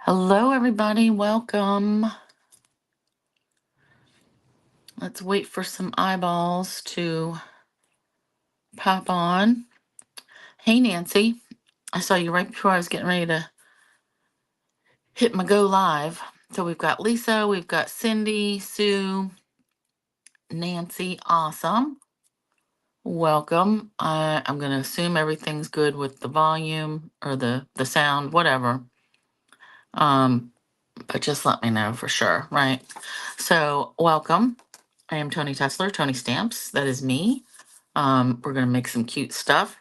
Hello, everybody. Welcome. Let's wait for some eyeballs to pop on. Hey, Nancy. I saw you right before I was getting ready to hit my go live. So we've got Lisa, we've got Cindy, Sue, Nancy. Awesome. Welcome. I'm going to assume everything's good with the volume or the sound, whatever. But just let me know for sure, right? So, welcome. I am Tony Tessler, ToniStamps. That is me. We're gonna make some cute stuff.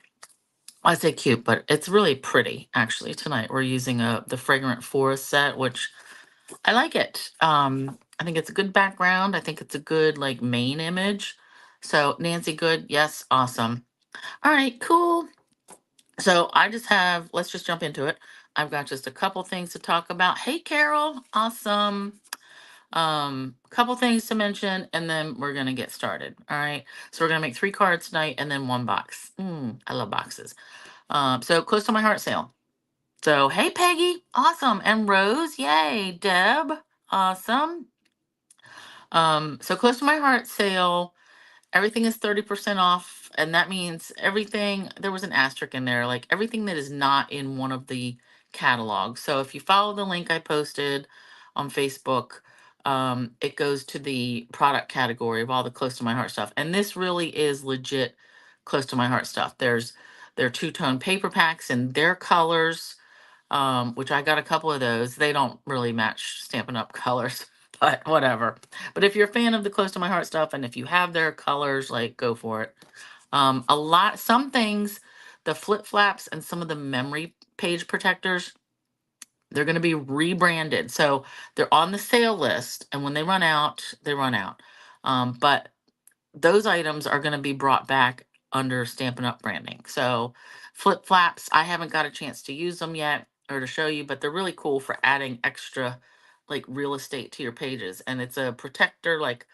I say cute, but it's really pretty actually. Tonight we're using the Fragrant Forest set, which I like it. I think it's a good background. I think it's a good like main image. So Nancy, good, yes, awesome. All right, cool. So let's just jump into it. I've got just a couple things to talk about. Hey, Carol, awesome. Couple things to mention, and then we're gonna get started. All right. So we're gonna make 3 cards tonight, and then 1 box. I love boxes. So close to my heart sale. So hey, Peggy, awesome, and Rose, yay, Deb, awesome. So close to my heart sale. Everything is 30% off, and that means everything, there was an asterisk in there, like everything that is not in one of the catalogs. So if you follow the link I posted on Facebook, it goes to the product category of all the close to my heart stuff. And this really is legit close to my heart stuff. There are two-tone paper packs in their colors, which I got a couple of those. They don't really match Stampin' Up colors, but whatever. But if you're a fan of the close to my heart stuff, and if you have their colors, like go for it. Some things, the flip flaps and some of the memory page protectors, they're going to be rebranded. So they're on the sale list, and when they run out, they run out. But those items are going to be brought back under Stampin' Up branding. So flip flaps, I haven't got a chance to use them yet or to show you, but they're really cool for adding extra like real estate to your pages. And it's a protector, like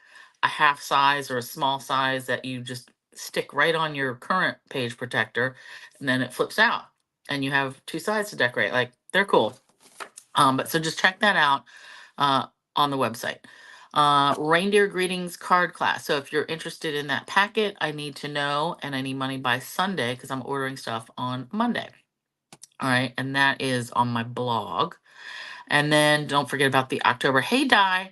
a half size or a small size that you just stick right on your current page protector, and then it flips out and you have 2 sides to decorate. Like they're cool. But so just check that out uh, on the website. Reindeer greetings card class. So if you're interested in that packet, I need to know, and I need money by Sunday because I'm ordering stuff on Monday. All right, and that is on my blog. And then don't forget about the October Hey Die.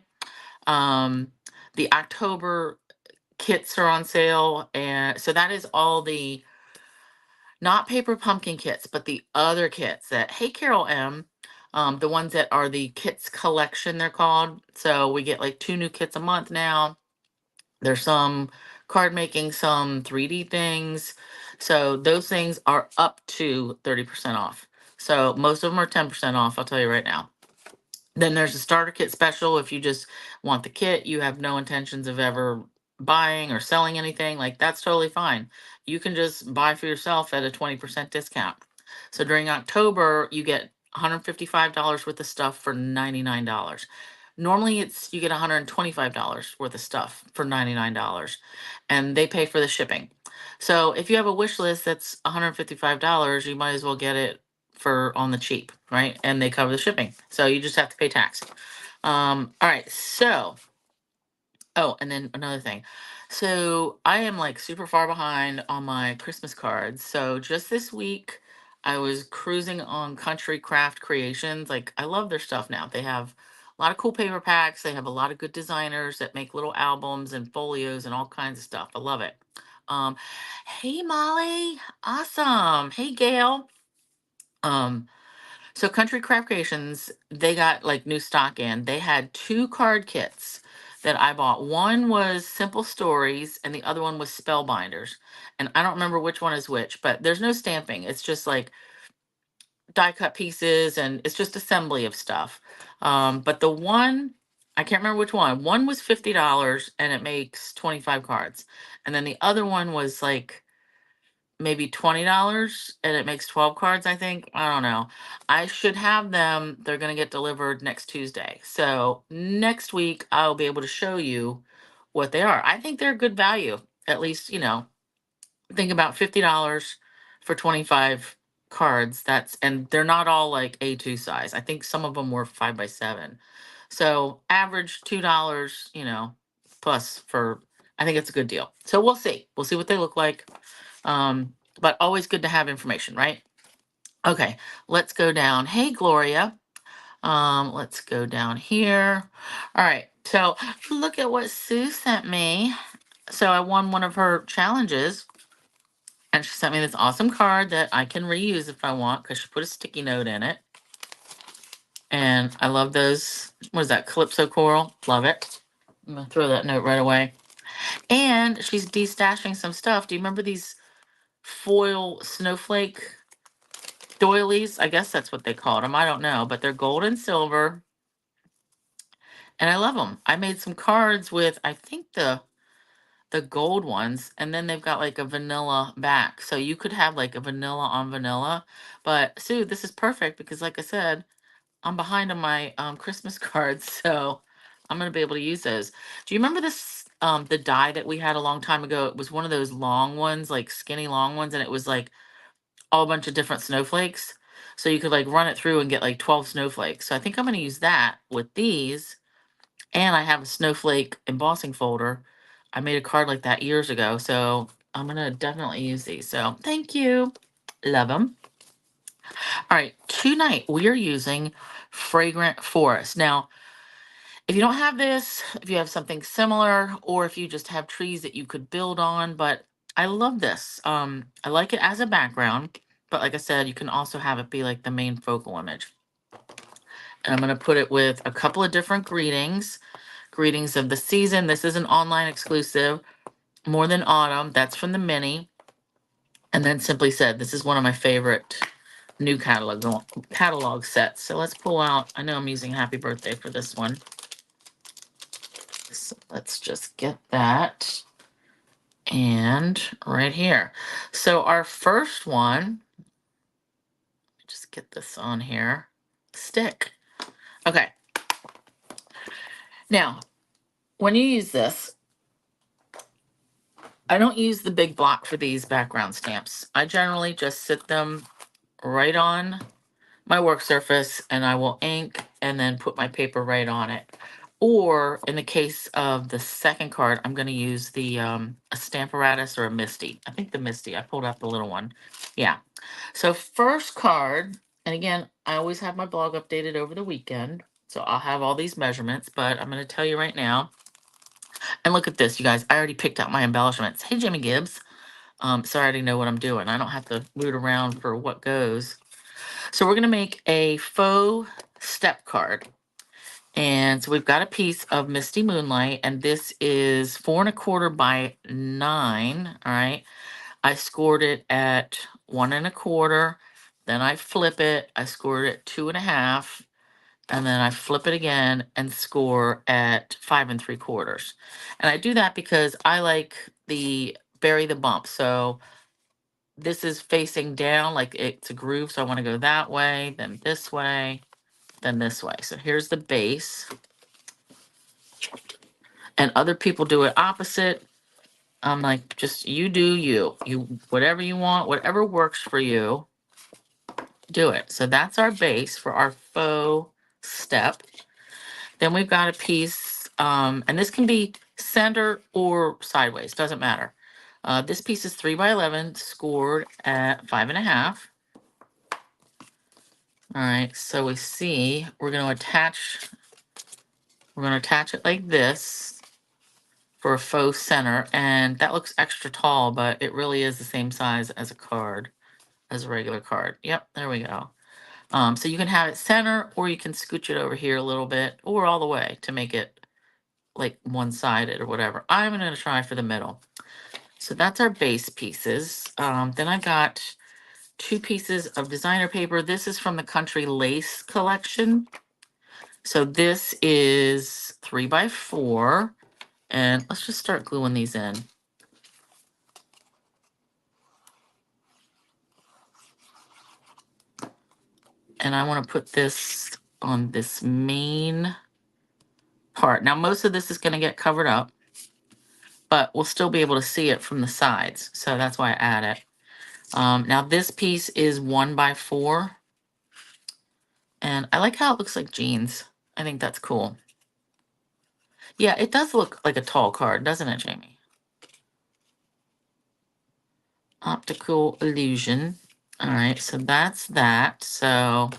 Um, the October kits are on sale, and so that is all the not paper pumpkin kits, but the other kits that Hey Carol M. The ones that are the kits collection, they're called. So we get like 2 new kits a month now. There's some card making, some 3D things. So those things are up to 30% off. So most of them are 10% off, I'll tell you right now. Then there's a starter kit special. If you just want the kit, you have no intentions of ever buying or selling anything, like that's totally fine. You can just buy for yourself at a 20% discount. So during October, you get $155 worth of stuff for $99. Normally you get $125 worth of stuff for $99, and they pay for the shipping. So if you have a wish list that's $155, you might as well get it for on the cheap, right? And they cover the shipping. So you just have to pay tax. All right. So, oh, and then another thing. So I am like super far behind on my Christmas cards. So just this week, I was cruising on Country Craft Creations. Like, I love their stuff now. They have a lot of cool paper packs. They have a lot of good designers that make little albums and folios and all kinds of stuff. I love it. Um, hey, Molly. Awesome. Hey, Gail. Um, so Country Craft Creations, they got like new stock in. They had 2 card kits that I bought. One was Simple Stories and the other one was Spellbinders. And I don't remember which one is which, but there's no stamping. It's just like die cut pieces and it's just assembly of stuff. But the one, I can't remember which one. One was $50 and it makes 25 cards. And then the other one was like maybe $20 and it makes 12 cards, I think. I don't know. I should have them. They're going to get delivered next Tuesday. So next week, I'll be able to show you what they are. I think they're good value. At least, think about $50 for 25 cards. And they're not all like A2 size. I think some of them were 5x7. So average $2, plus for, I think it's a good deal. So we'll see. We'll see what they look like. But always good to have information, right? Okay, let's go down. Hey, Gloria. Let's go down here. All right, so look at what Sue sent me. So I won one of her challenges, and she sent me this awesome card that I can reuse if I want, because she put a sticky note in it. And I love those. What is that? Calypso coral. Love it. I'm gonna throw that note right away. And she's destashing some stuff. Do you remember these foil snowflake doilies? I guess that's what they called them. I don't know, but they're gold and silver. And I love them. I made some cards with, I think, the gold ones, and then they've got like a vanilla back. So you could have like a vanilla on vanilla. But Sue, this is perfect because like I said, I'm behind on my Christmas cards, so I'm gonna be able to use those. Do you remember this the die that we had a long time ago? It was one of those long ones, like skinny long ones, and it was like all a bunch of different snowflakes. So you could like run it through and get like 12 snowflakes. So I think I'm gonna use that with these. And I have a snowflake embossing folder. I made a card like that years ago, so I'm gonna definitely use these. So thank you. Love them. All right, tonight we are using Fragrant Forest. Now, if you don't have this, if you have something similar, or if you just have trees that you could build on, but I love this. I like it as a background, but like I said, you can also have it be like the main focal image. And I'm gonna put it with a couple of different greetings. Greetings of the season. This is an online exclusive. More Than Autumn. That's from the mini. And then Simply Said. This is one of my favorite new catalog sets. So let's pull out. I know I'm using Happy Birthday for this one. So let's just get that. And right here. So our first one, just get this on here. Stick. Okay. Now, when you use this, I don't use the big block for these background stamps. I generally just sit them right on my work surface and I will ink and then put my paper right on it. Or in the case of the second card, I'm going to use the a Stamparatus or a Misty. I think the Misty. I pulled out the little one. Yeah. So first card, and again, I always have my blog updated over the weekend. So I'll have all these measurements, but I'm going to tell you right now. And look at this, you guys. I already picked out my embellishments. Hey, Jimmy Gibbs. So I already know what I'm doing. I don't have to root around for what goes. So we're going to make a faux step card. And so we've got a piece of Misty Moonlight, and this is 4¼ by 9. All right. I scored it at 1¼ Then I flip it. I scored it 2½. And then I flip it again and score at 5¾ And I do that because I like the bury the bump. So this is facing down, like it's a groove. So I want to go that way, then this way, then this way. So here's the base. And other people do it opposite. I'm like, just you do you. You whatever you want, whatever works for you, do it. So that's our base for our faux step. Then we've got a piece, and this can be center or sideways, doesn't matter. This piece is 3 by 11, scored at 5½. All right, so we see we're going to attach it like this for a faux center, and that looks extra tall, but it really is the same size as a card, as a regular card. Yep, there we go. So you can have it center, or you can scooch it over here a little bit, or all the way to make it like one-sided or whatever. I'm going to try for the middle. So that's our base pieces. Then I got 2 pieces of designer paper. This is from the Country Lace collection. So this is 3 by 4. And let's just start gluing these in. And I want to put this on this main part. Now, most of this is going to get covered up, but we'll still be able to see it from the sides. So that's why I add it. Now this piece is 1x4, and I like how it looks like jeans. I think that's cool. Yeah, it does look like a tall card, doesn't it, Jamie? Optical illusion. All right, so that's that. So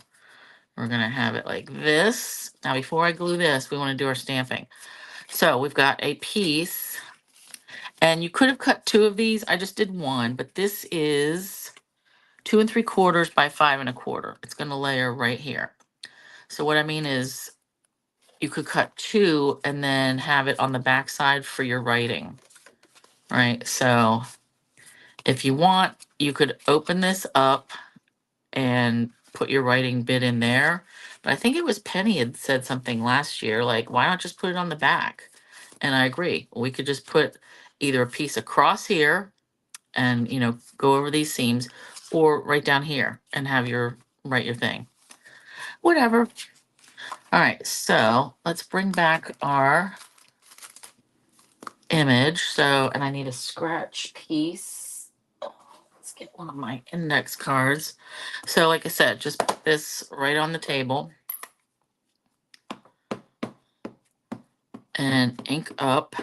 we're gonna have it like this. Now, before I glue this, we want to do our stamping. So we've got a piece, and you could have cut 2 of these. I just did 1, but this is 2 3/4 by 5 1/4. It's gonna layer right here. So what I mean is you could cut 2 and then have it on the back side for your writing, right? So if you want, you could open this up and put your writing bit in there. But I think it was Penny had said something last year, like, why not just put it on the back? And I agree. We could just put either a piece across here and, go over these seams, or right down here and have your write your thing. Whatever. All right, so let's bring back our image. So, and I need a scratch piece. Let's get one of my index cards. So, like I said, just put this right on the table and ink up.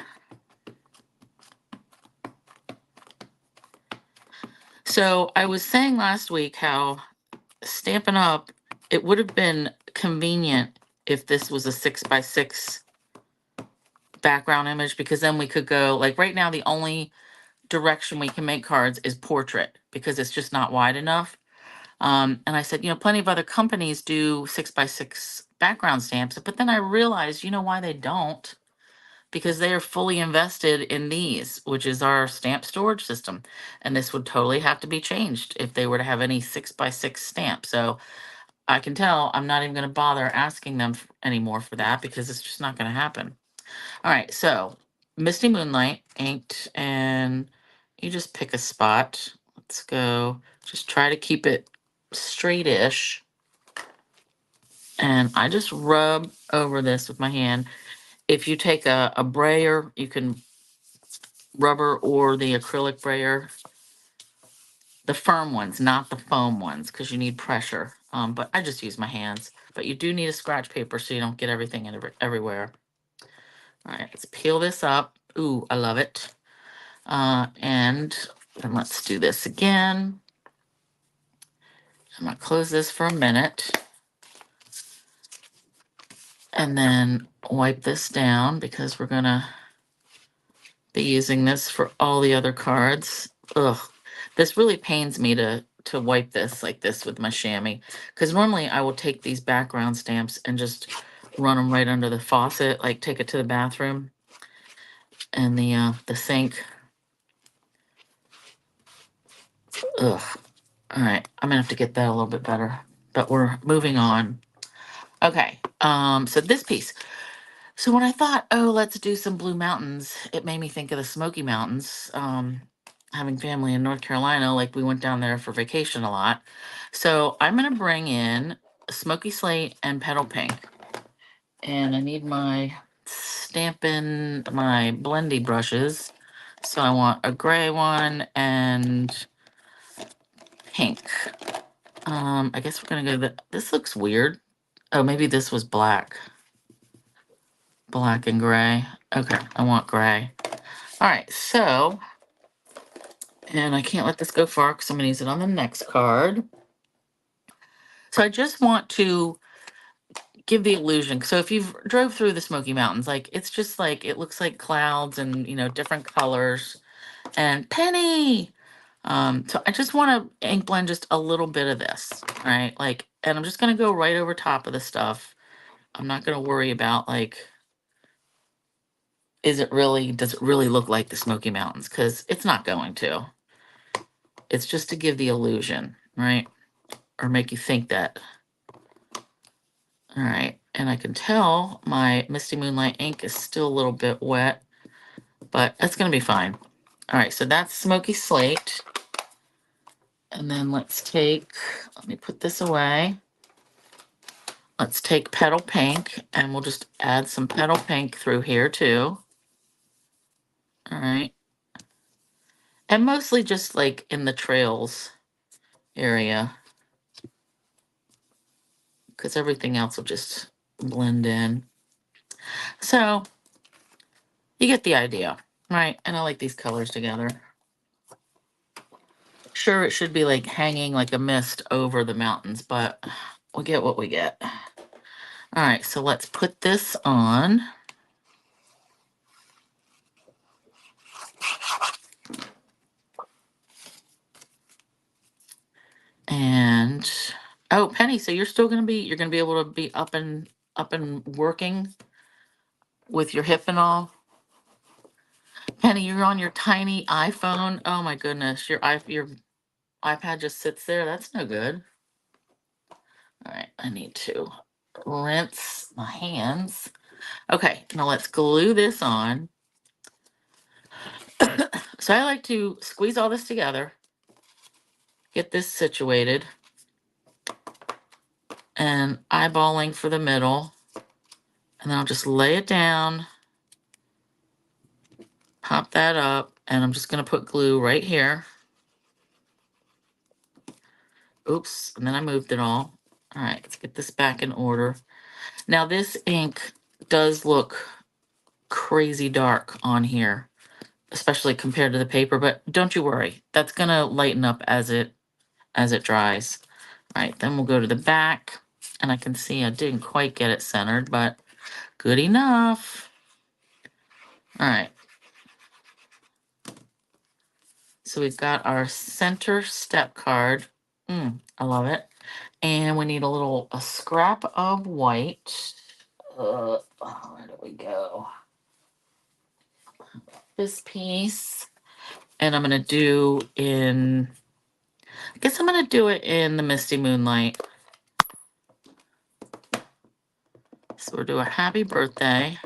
So I was saying last week how Stampin' Up, it would have been convenient if this was a 6x6 background image, because then we could go, like right now, the only direction we can make cards is portrait because it's just not wide enough. And I said, plenty of other companies do 6x6 background stamps, but then I realized, why they don't? Because they are fully invested in these, which is our stamp storage system. And this would totally have to be changed if they were to have any 6x6 stamp. So I can tell I'm not even going to bother asking them anymore for that, because it's just not going to happen. All right, so Misty Moonlight inked, and you just pick a spot. Let's go. Just try to keep it straight-ish. And I just rub over this with my hand. If you take a brayer, you can rubber or the acrylic brayer. The firm ones, not the foam ones, because you need pressure. But I just use my hands. But you do need a scratch paper so you don't get everything everywhere. All right, let's peel this up. Ooh, I love it. And then let's do this again. I'm gonna close this for a minute. And then wipe this down, because we're gonna be using this for all the other cards. Ugh, this really pains me to wipe this like this with my chamois, because normally I will take these background stamps and just run them right under the faucet, like take it to the bathroom and the sink. Ugh. All right, I'm gonna have to get that a little bit better, but we're moving on. Okay, so this piece. So when I thought, oh, let's do some Blue Mountains, it made me think of the Smoky Mountains. Having family in North Carolina, like we went down there for vacation a lot. So I'm gonna bring in Smoky Slate and Petal Pink. And I need my Stampin' my blendy brushes. So I want a gray one and pink. I guess we're gonna go this looks weird. Oh, maybe this was black. Black and gray. Okay, I want gray. All right, so, and I can't let this go far because I'm gonna use it on the next card. So I just want to give the illusion. So if you've drove through the Smoky Mountains, like it's just like, it looks like clouds and, different colors. And Penny! So I just want to ink blend just a little bit of this, right? Like, and I'm just gonna go right over top of the stuff. I'm not gonna worry about like, does it really look like the Smoky Mountains? Because it's not going to. It's just to give the illusion, right? Or make you think that. All right, and I can tell my Misty Moonlight ink is still a little bit wet, but that's gonna be fine. All right, so that's Smoky Slate. And then let me put this away. Let's take Petal Pink, and we'll just add some Petal Pink through here too. All right. And mostly just like in the trails. area, because everything else will just blend in. So you get the idea, right? And I like these colors together. Sure, it should be like hanging like a mist over the mountains, but we get what we get. All right, so let's put this on. And oh, Penny, so you're gonna be able to be up and working with your hip and all. Penny, you're on your tiny iPhone. Oh my goodness, your iPad just sits there. That's no good. All right, I need to rinse my hands. Okay, now let's glue this on. So I like to squeeze all this together, get this situated, and eyeballing for the middle. And then I'll just lay it down, pop that up, and I'm just gonna put glue right here. Oops, and then I moved it all. All right, let's get this back in order. Now this ink does look crazy dark on here, especially compared to the paper, but don't you worry. That's gonna lighten up as it dries. All right, then we'll go to the back, and I can see I didn't quite get it centered, but good enough. All right. So we've got our center step card. I love it. And we need a scrap of white. Where do we go? This piece. And I'm going to I guess I'm going to do it in the Misty Moonlight. So we'll do a happy birthday.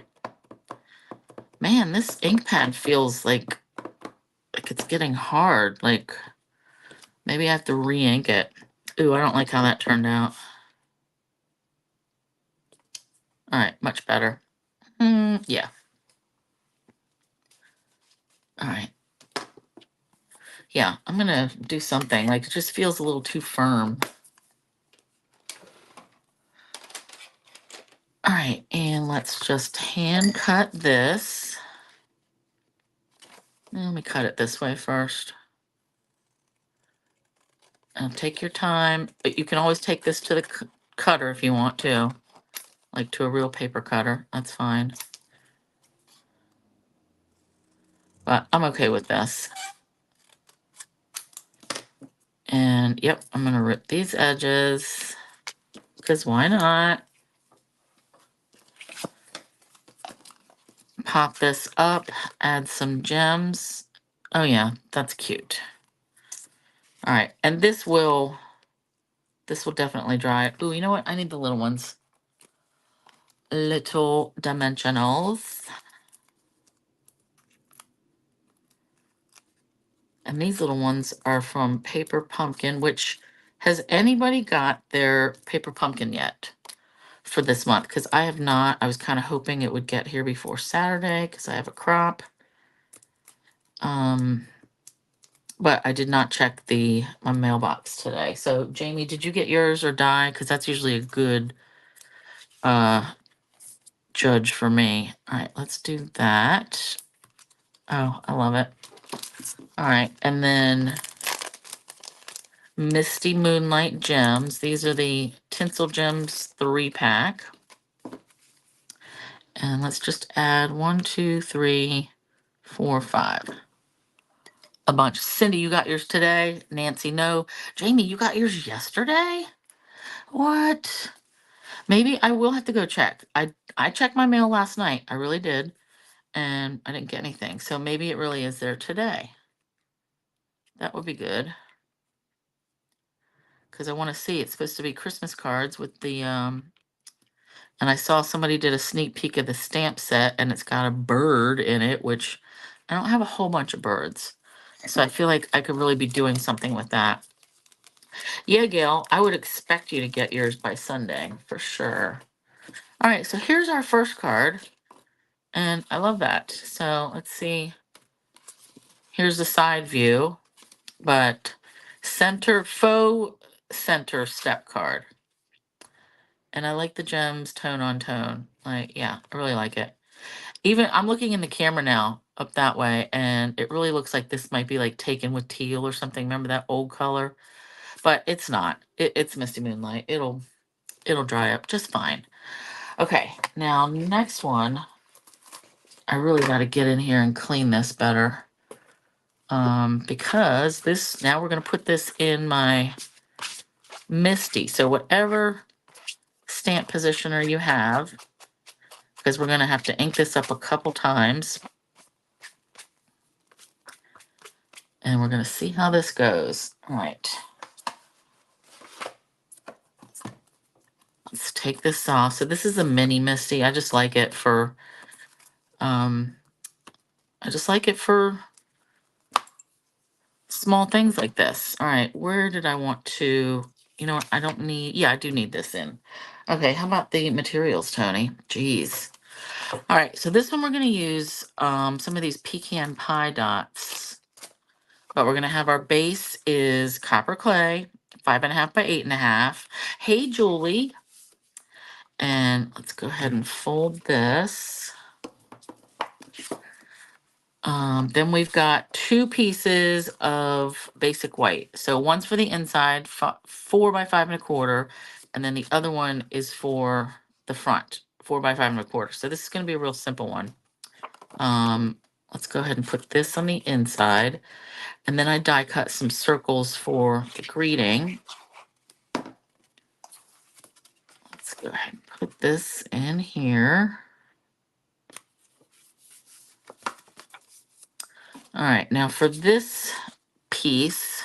Man, this ink pad feels like it's getting hard. Like maybe I have to re-ink it. Ooh, I don't like how that turned out. All right, much better. Yeah. All right. Yeah, I'm gonna do something. Like it just feels a little too firm. All right, and let's just hand cut this. Let me cut it this way first. And take your time, but you can always take this to the cutter if you want to, like to a real paper cutter. That's fine. But I'm okay with this. And yep, I'm gonna rip these edges because why not? Pop this up, add some gems. Oh yeah, that's cute. All right, and this will definitely dry. Ooh, you know what? I need the little ones. Little dimensionals. And these little ones are from Paper Pumpkin, which has anybody got their Paper Pumpkin yet for this month? Because I have not. I was kind of hoping it would get here before Saturday because I have a crop. But I did not check my mailbox today. So Jamie, did you get yours or die? Because that's usually a good judge for me. All right, let's do that. Oh, I love it. All right, and then Misty Moonlight Gems. These are the Tinsel Gems 3-pack. And let's just add 1, 2, 3, 4, 5. A bunch. Cindy, you got yours today? Nancy, no. Jamie, you got yours yesterday? What? Maybe I will have to go check. I checked my mail last night. I really did. And I didn't get anything. So maybe it really is there today. That would be good. Because I want to see. It's supposed to be Christmas cards with the and I saw somebody did a sneak peek of the stamp set and it's got a bird in it, which I don't have a whole bunch of birds. So I feel like I could really be doing something with that. Yeah, Gail, I would expect you to get yours by Sunday for sure. All right, so here's our first card. And I love that. So let's see. Here's the side view. But faux center step card. And I like the gems tone on tone. Like, yeah, I really like it. Even I'm looking in the camera now up that way, and it really looks like this might be like taken with teal or something. Remember that old color? But it's not. It's Misty Moonlight. It'll dry up just fine. Okay, now next one. I really got to get in here and clean this better. Because this, now we're going to put this in my Misty. So whatever stamp positioner you have, because we're going to have to ink this up a couple times. And we're going to see how this goes. All right. Let's take this off. So this is a mini Misty. I just like it for, small things like this. All right, where did I want to, you know what, I don't need, yeah, I do need this in. Okay, how about the materials, Tony? Jeez. All right, so this one we're gonna use some of these pecan pie dots, but we're gonna have our base is copper clay, 5.5 by 8.5. Hey, Julie. And let's go ahead and fold this. Then we've got 2 pieces of basic white. So one's for the inside, 4 by 5.25, and then the other one is for the front, 4 by 5.25. So this is going to be a real simple one. Let's go ahead and put this on the inside, and then I die cut some circles for the greeting. Let's go ahead and put this in here. All right, now for this piece,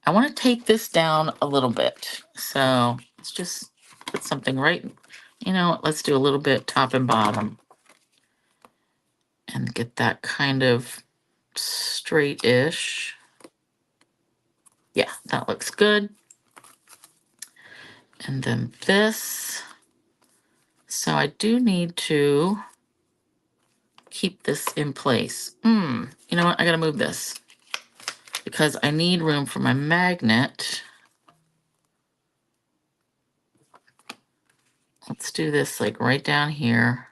I want to take this down a little bit. So let's just put something right, you know, let's do a little bit top and bottom and get that kind of straight-ish. Yeah, that looks good. And then this. So I do need to keep this in place. You know what? I got to move this because I need room for my magnet. Let's do this like right down here.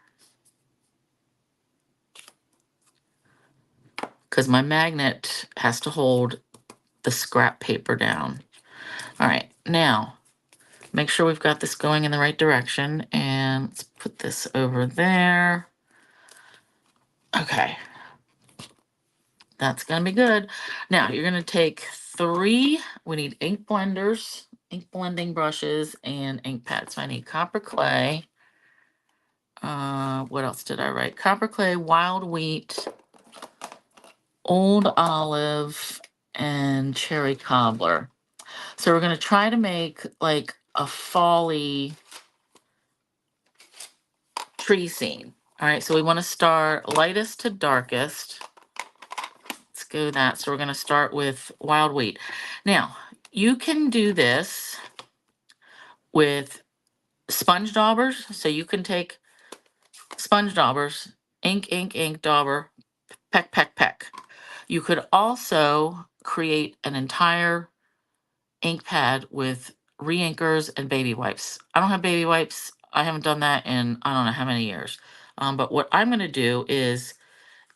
Because my magnet has to hold the scrap paper down. All right, now make sure we've got this going in the right direction, and let's put this over there. Okay, that's gonna be good. Now you're gonna take 3, we need ink blenders, ink blending brushes, and ink pads. So I need copper clay. What else did I write? Copper clay, wild wheat, old olive, and cherry cobbler. So we're going to try to make like a fall-y tree scene. All right, so we want to start lightest to darkest. Let's go that. So we're going to start with wild wheat. Now, you can do this with sponge daubers. So you can take sponge daubers, ink, ink, ink, dauber, peck, peck, peck. You could also create an entire ink pad with re-inkers and baby wipes. I don't have baby wipes. I haven't done that in I don't know how many years. But what I'm going to do is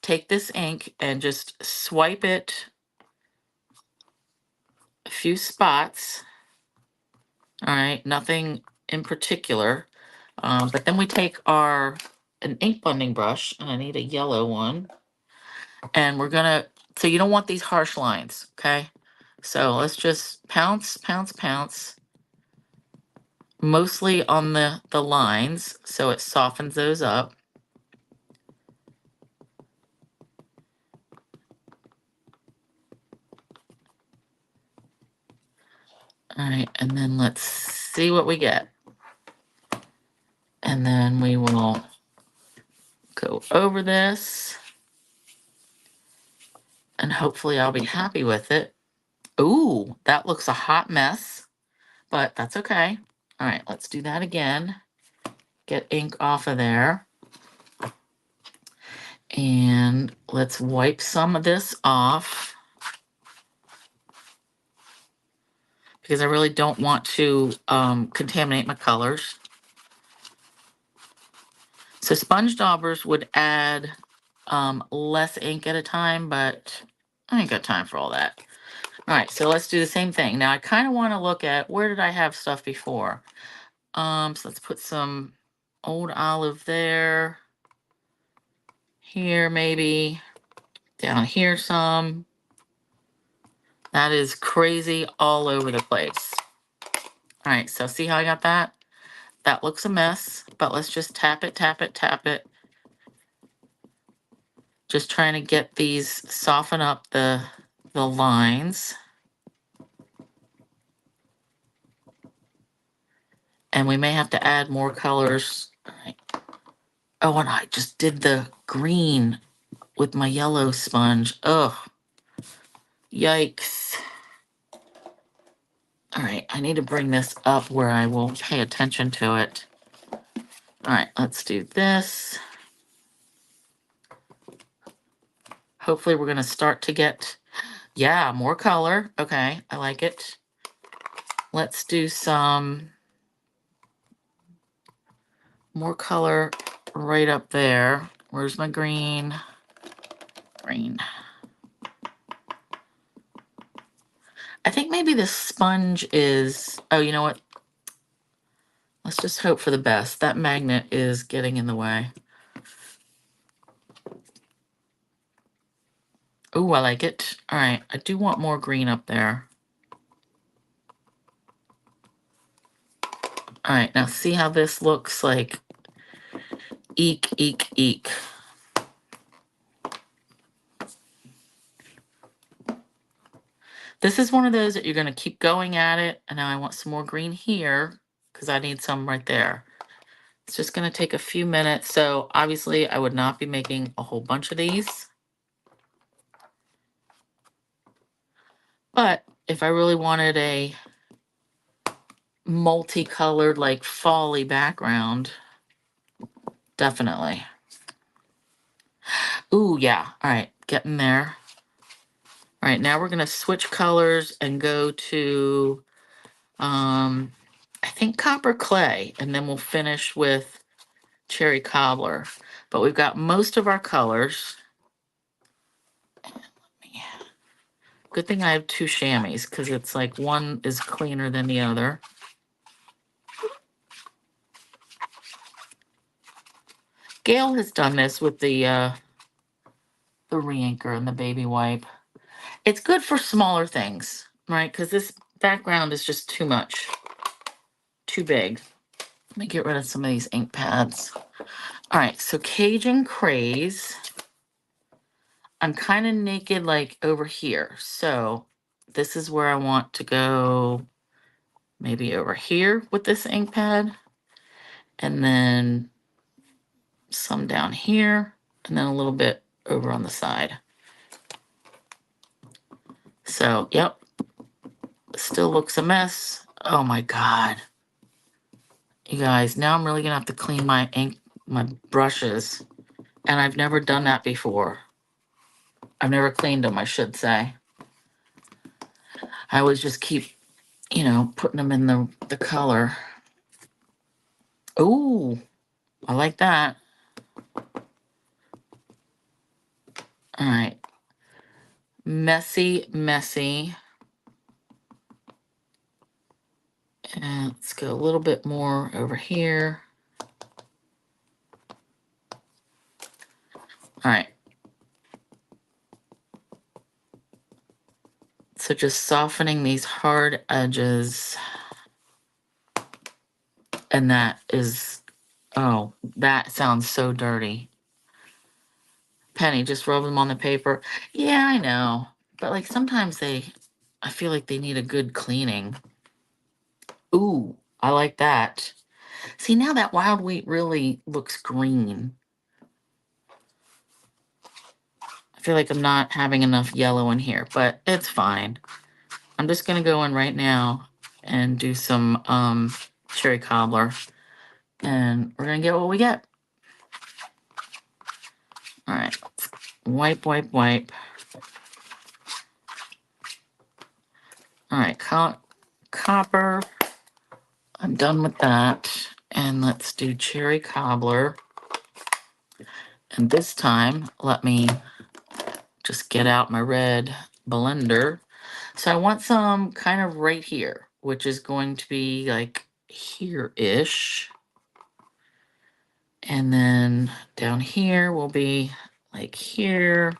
take this ink and just swipe it a few spots. All right, nothing in particular. But then we take an ink blending brush, and I need a yellow one. And we're gonna, so you don't want these harsh lines, okay? So let's just pounce, pounce, pounce. Mostly on the lines, so it softens those up. All right, and then let's see what we get. And then we will go over this. And hopefully I'll be happy with it. Ooh, that looks a hot mess, but that's okay. All right, let's do that again. Get ink off of there. And let's wipe some of this off. because I really don't want to contaminate my colors. So sponge daubers would add less ink at a time, but I ain't got time for all that. All right, so let's do the same thing. Now I kind of want to look at where did I have stuff before. So let's put some old olive there. Here maybe. Down here some. That is crazy all over the place. All right, so see how I got that? That looks a mess, but let's just tap it, tap it, tap it. Just trying to get these, soften up the lines. And we may have to add more colors. All right. Oh, and I just did the green with my yellow sponge. Ugh. Yikes. All right, I need to bring this up where I will pay attention to it. All right, let's do this. Hopefully we're gonna start to get, yeah, more color. Okay, I like it. Let's do some more color right up there. Where's my green? Green. I think maybe this sponge is, oh, you know what? Let's just hope for the best. That magnet is getting in the way. Oh, I like it. All right, I do want more green up there. All right, now see how this looks like. Eek, eek, eek. This is one of those that you're gonna keep going at it. And now I want some more green here because I need some right there. It's just gonna take a few minutes. So obviously I would not be making a whole bunch of these. But if I really wanted a multicolored, like fall-y background, definitely. Ooh, yeah. All right, getting there. All right, now we're gonna switch colors and go to, I think copper clay, and then we'll finish with cherry cobbler. But we've got most of our colors. Good thing I have two chamois, because it's like one is cleaner than the other. Gail has done this with the re-inker and the baby wipe. It's good for smaller things, right? Because this background is just too much, too big. Let me get rid of some of these ink pads. All right, so Cajun Craze. I'm kind of naked like over here. So this is where I want to go, maybe over here with this ink pad. And then some down here, and then a little bit over on the side. So, yep, still looks a mess. Oh my God. You guys, now I'm really gonna have to clean my ink, my brushes. And I've never done that before. I've never cleaned them, I should say. I always just keep, you know, putting them in the color. Ooh, I like that. All right. Messy, messy. And let's go a little bit more over here. All right. So just softening these hard edges. And that is, oh, that sounds so dirty. Penny, just rub them on the paper. Yeah, I know. But like sometimes I feel like they need a good cleaning. Ooh, I like that. See, now that wild wheat really looks green. I feel like I'm not having enough yellow in here, but it's fine. I'm just gonna go in right now and do some cherry cobbler, and we're gonna get what we get. All right, wipe, wipe, wipe. All right, copper. I'm done with that. And let's do cherry cobbler. And this time, let me just get out my red blender. So I want some kind of right here, which is going to be like here-ish. And then down here will be like here.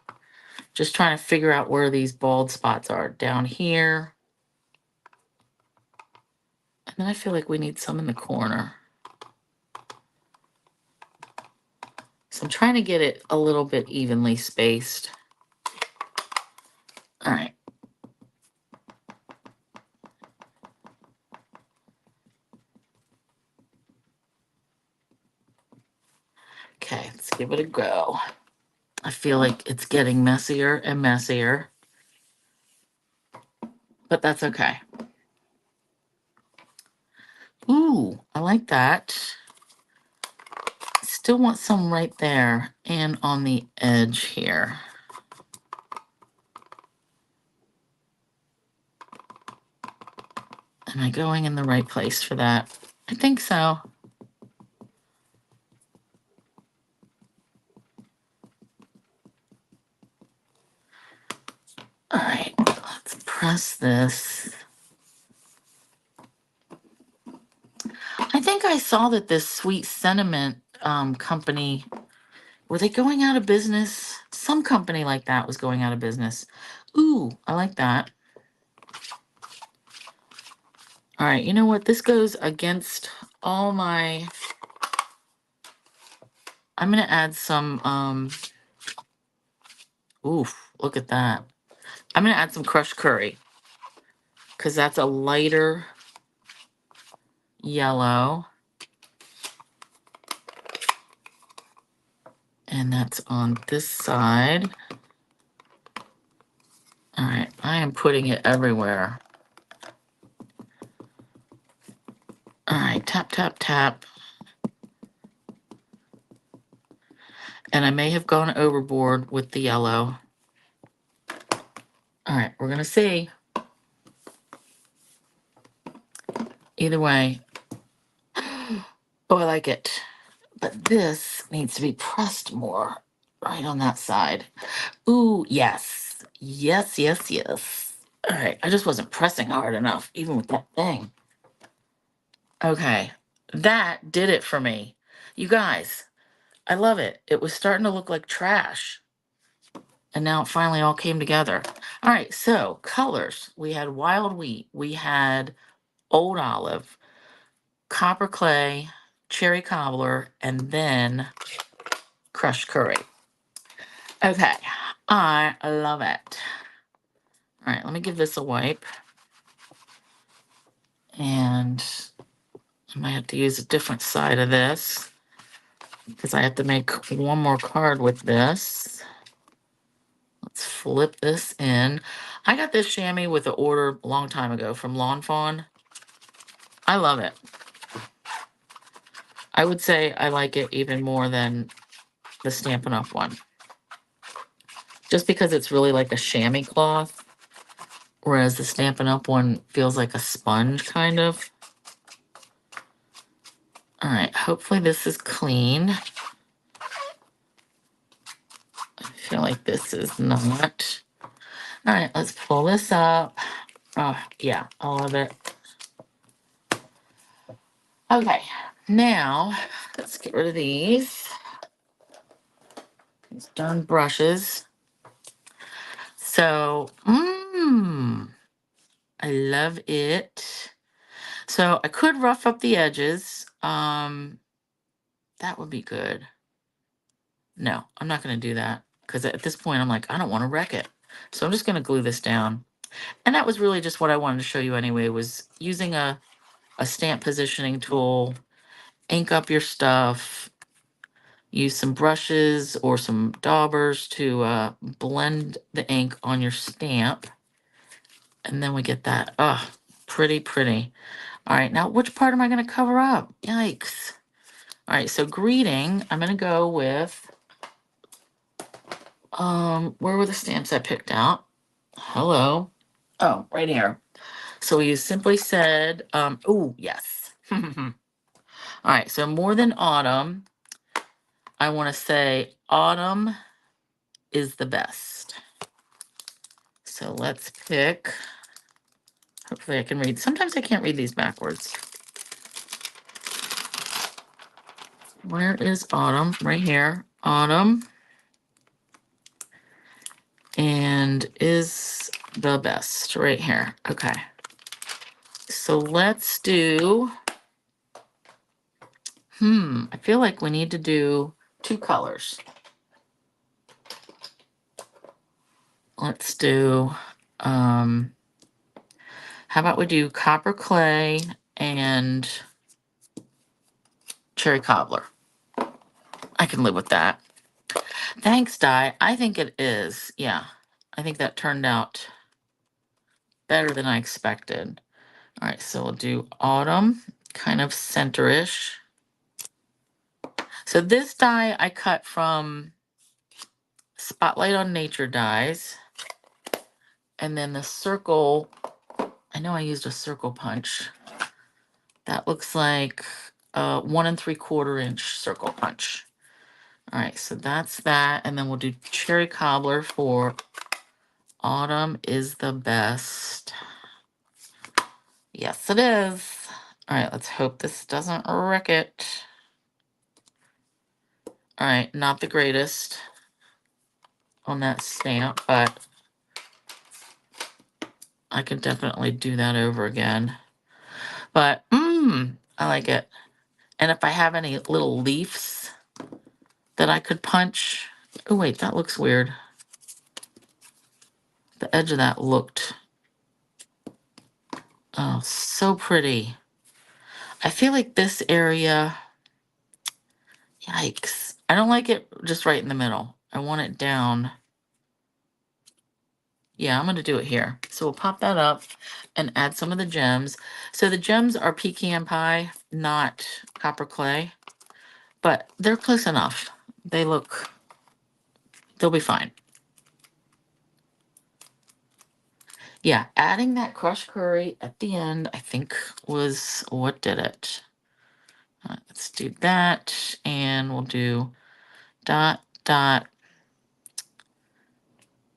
Just trying to figure out where these bald spots are. Down here. And then I feel like we need some in the corner. So I'm trying to get it a little bit evenly spaced. All right. Okay, let's give it a go. I feel like it's getting messier and messier, but that's okay. Ooh, I like that. Still want some right there and on the edge here. Am I going in the right place for that? I think so. All right, let's press this. I think I saw that this Sweet Sentiment company, were they going out of business? Some company like that was going out of business. Ooh, I like that. All right, you know what? This goes against all my... I'm going to add some... Oof, look at that. I'm going to add some crushed curry because that's a lighter yellow. And that's on this side. All right, I am putting it everywhere. All right, tap, tap, tap. And I may have gone overboard with the yellow. All right, we're going to see. Either way. Oh, I like it. But this needs to be pressed more right on that side. Ooh, yes. Yes, yes, yes. All right, I just wasn't pressing hard enough, even with that thing. Okay, that did it for me. You guys, I love it. It was starting to look like trash. And now it finally all came together. All right, so colors. We had wild wheat. We had old olive, copper clay, cherry cobbler, and then crushed curry. Okay, I love it. All right, let me give this a wipe. And I might have to use a different side of this because I have to make one more card with this. Let's flip this in. I got this chamois with an order a long time ago from Lawn Fawn. I love it. I would say I like it even more than the Stampin' Up! One. Just because it's really like a chamois cloth, whereas the Stampin' Up! One feels like a sponge, kind of. All right, hopefully this is clean. I feel like this is not. All right, let's pull this up. Oh, yeah, I love it. Okay, now let's get rid of these darn brushes. So, I love it. So I could rough up the edges. That would be good. No, I'm not going to do that because at this point I'm like, I don't want to wreck it. So I'm just going to glue this down. And that was really just what I wanted to show you anyway, was using a stamp positioning tool, ink up your stuff, use some brushes or some daubers to blend the ink on your stamp. And then we get that. Oh, pretty, pretty. All right, now which part am I going to cover up? Yikes. All right, so greeting, I'm going to go with, where were the stamps I picked out? Hello. Oh, right here. So we use Simply Said. Oh, yes. All right. So more than autumn, I want to say autumn is the best. So let's pick. Hopefully I can read. Sometimes I can't read these backwards. Where is autumn? Right here. Autumn. And is the best right here. Okay. So let's do, I feel like we need to do 2 colors. Let's do, how about we do copper clay and cherry cobbler. I can live with that. Thanks, Di. I think it is. Yeah. I think that turned out better than I expected. All right, so we'll do autumn, kind of center-ish. So this die I cut from Spotlight on Nature dies. And then the circle, I know I used a circle punch. That looks like a 1 3/4 inch circle punch. All right, so that's that. And then we'll do cherry cobbler for autumn is the best. Yes, it is. All right, let's hope this doesn't wreck it. All right, not the greatest on that stamp, but I could definitely do that over again. But, I like it. And if I have any little leaves that I could punch. Oh, wait, that looks weird. The edge of that looked, oh, so pretty. I feel like this area, yikes. I don't like it just right in the middle. I want it down. Yeah, I'm going to do it here. So we'll pop that up and add some of the gems. So the gems are pecan pie, not copper clay, but they're close enough. They'll be fine. Yeah, adding that crushed curry at the end, I think was what did it. Let's do that, and we'll do dot, dot,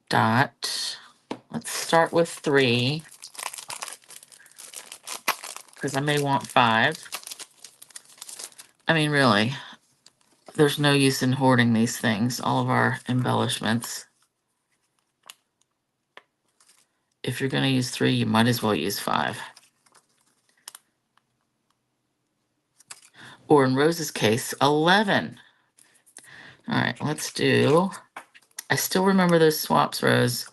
dot. Let's start with 3, because I may want 5. I mean, really, there's no use in hoarding these things, all of our embellishments. If you're going to use 3, you might as well use 5. Or in Rose's case, 11. All right, let's do, I still remember those swaps, Rose,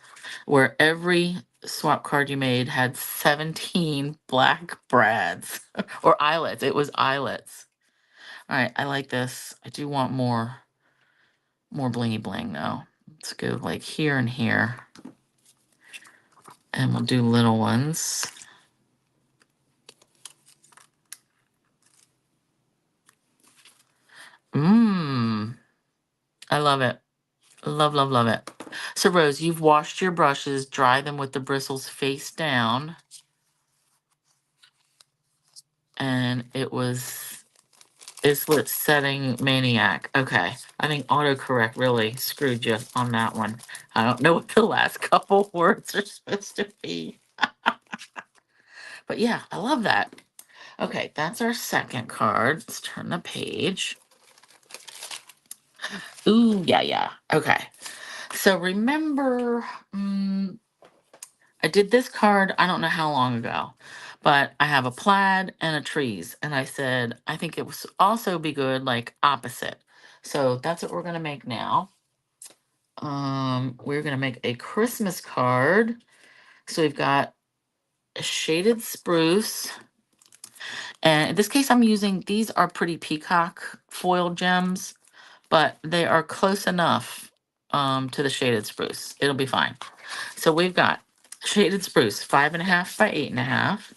where every swap card you made had 17 black brads or eyelets. It was eyelets. All right, I like this. I do want more blingy bling though. Let's go like here and here. And we'll do little ones. I love it. Love, love, love it. So Rose, you've washed your brushes, dry them with the bristles face down. And it's lit setting maniac. Okay. I think autocorrect really screwed you on that one. I don't know what the last couple words are supposed to be. But yeah, I love that. Okay, that's our second card. Let's turn the page. Ooh, yeah. Okay. So remember, I did this card, I don't know how long ago, but I have a plaid and a trees. And I said, I think it was also be good, like opposite. So that's what we're going to make now. We're going to make a Christmas card. So we've got a shaded spruce. And in this case, I'm using, these are pretty peacock foil gems, but they are close enough to the shaded spruce. It'll be fine. So we've got shaded spruce, 5.5 by 8.5.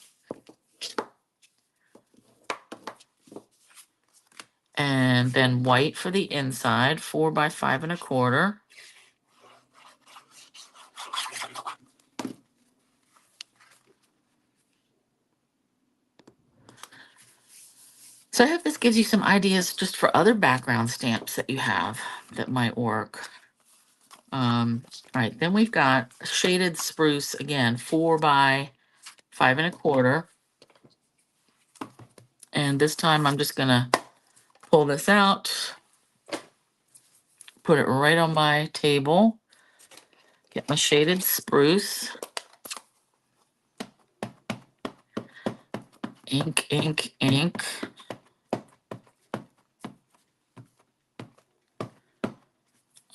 And then white for the inside, 4 by 5.25. So I hope this gives you some ideas just for other background stamps that you have that might work. All right, then we've got shaded spruce, again, 4 by 5 1/4. And this time I'm just gonna pull this out, put it right on my table, get my shaded spruce. Ink, ink, ink.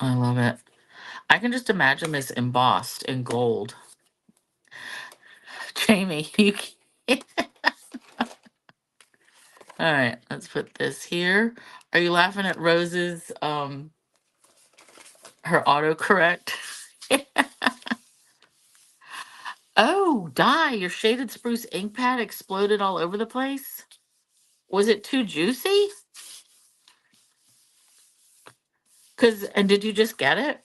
I love it. I can just imagine this embossed in gold. Jamie, you can't. All right, let's put this here. Are you laughing at Rose's her autocorrect? Oh, Di, your shaded spruce ink pad exploded all over the place. Was it too juicy? And did you just get it?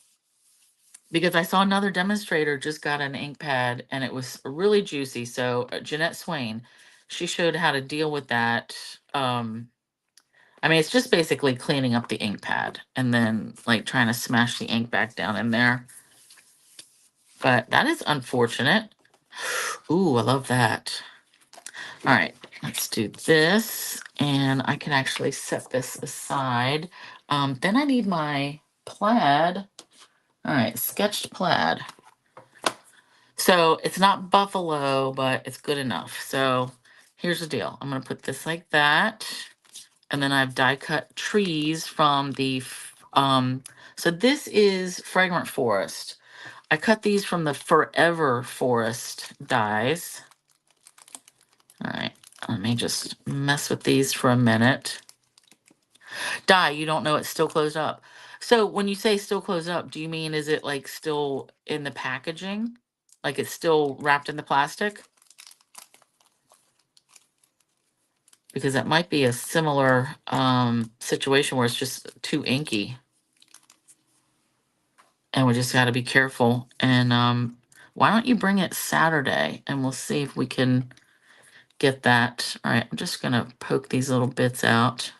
Because I saw another demonstrator just got an ink pad and it was really juicy. So Jeanette Swain, she showed how to deal with that. I mean, it's just basically cleaning up the ink pad and then like trying to smash the ink back down in there. But that is unfortunate. Ooh, I love that. All right, let's do this. And I can actually set this aside. Then I need my plaid. All right, sketched plaid. So it's not buffalo, but it's good enough. So here's the deal. I'm going to put this like that. And then I've die cut trees from so this is Fragrant Forest. I cut these from the Forever Forest dies. All right, let me just mess with these for a minute. Die, you don't know it's still closed up. So when you say still closed up, do you mean is it like still in the packaging? Like it's still wrapped in the plastic? Because that might be a similar situation where it's just too inky. And we just got to be careful. And why don't you bring it Saturday and we'll see if we can get that. All right, I'm just going to poke these little bits out.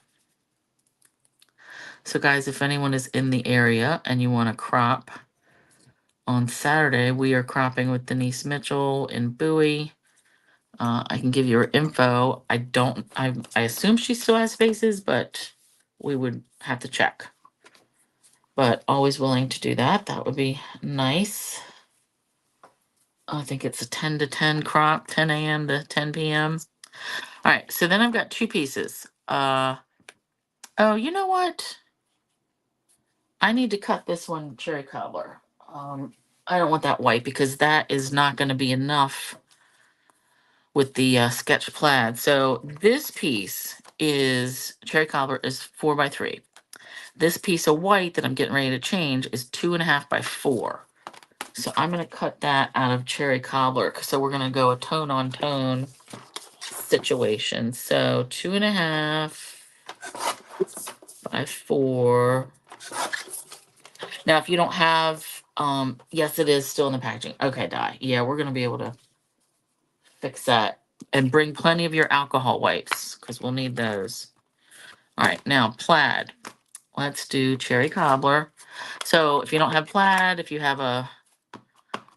So guys, if anyone is in the area and you want to crop on Saturday, we are cropping with Denise Mitchell in Bowie. I can give you her info. I assume she still has spaces, but we would have to check. But always willing to do that. That would be nice. I think it's a 10 to 10 crop, 10 a.m. to 10 p.m. All right, so then I've got 2 pieces. Oh, you know what? I need to cut this one cherry cobbler. I don't want that white because that is not going to be enough with the sketch plaid. So this piece is cherry cobbler is 4 by 3. This piece of white that I'm getting ready to change is 2.5 by 4. So I'm going to cut that out of cherry cobbler. So we're going to go a tone on tone situation. So 2.5 by 4. Now, if you don't have, yes, it is still in the packaging. Okay, Di. Yeah, we're going to be able to fix that. And bring plenty of your alcohol wipes because we'll need those. All right, now plaid. Let's do cherry cobbler. So if you don't have plaid, if you have a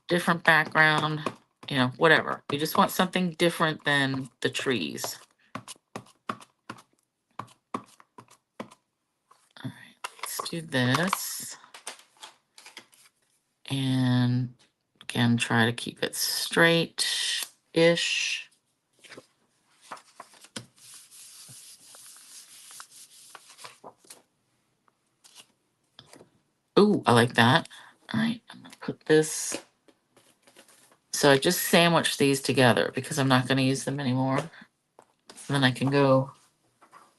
different background, you know, whatever. You just want something different than the trees. All right, let's do this. And again, try to keep it straight-ish. Ooh, I like that. All right, I'm gonna put this. So I just sandwiched these together because I'm not gonna use them anymore. And then I can go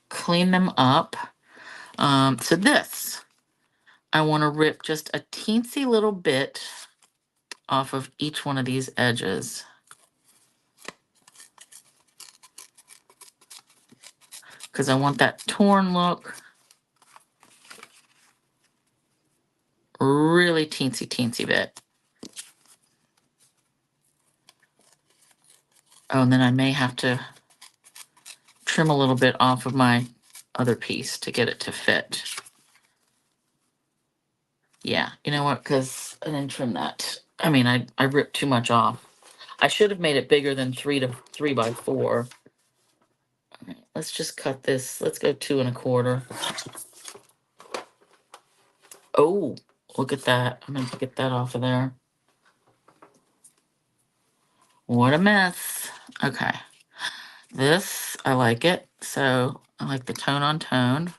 clean them up. So this, I wanna rip just a teensy little bit off of each one of these edges. Because I want that torn look. Really teensy bit. Oh, and then I may have to trim a little bit off of my other piece to get it to fit. Yeah, you know what? Because I didn't trim that. I mean, I ripped too much off. I should have made it bigger than 3 by 4. All right, let's just cut this. Let's go 2 1/4. Oh, look at that. I'm gonna get that off of there. What a mess. Okay. This, I like it. So I like the tone on tone.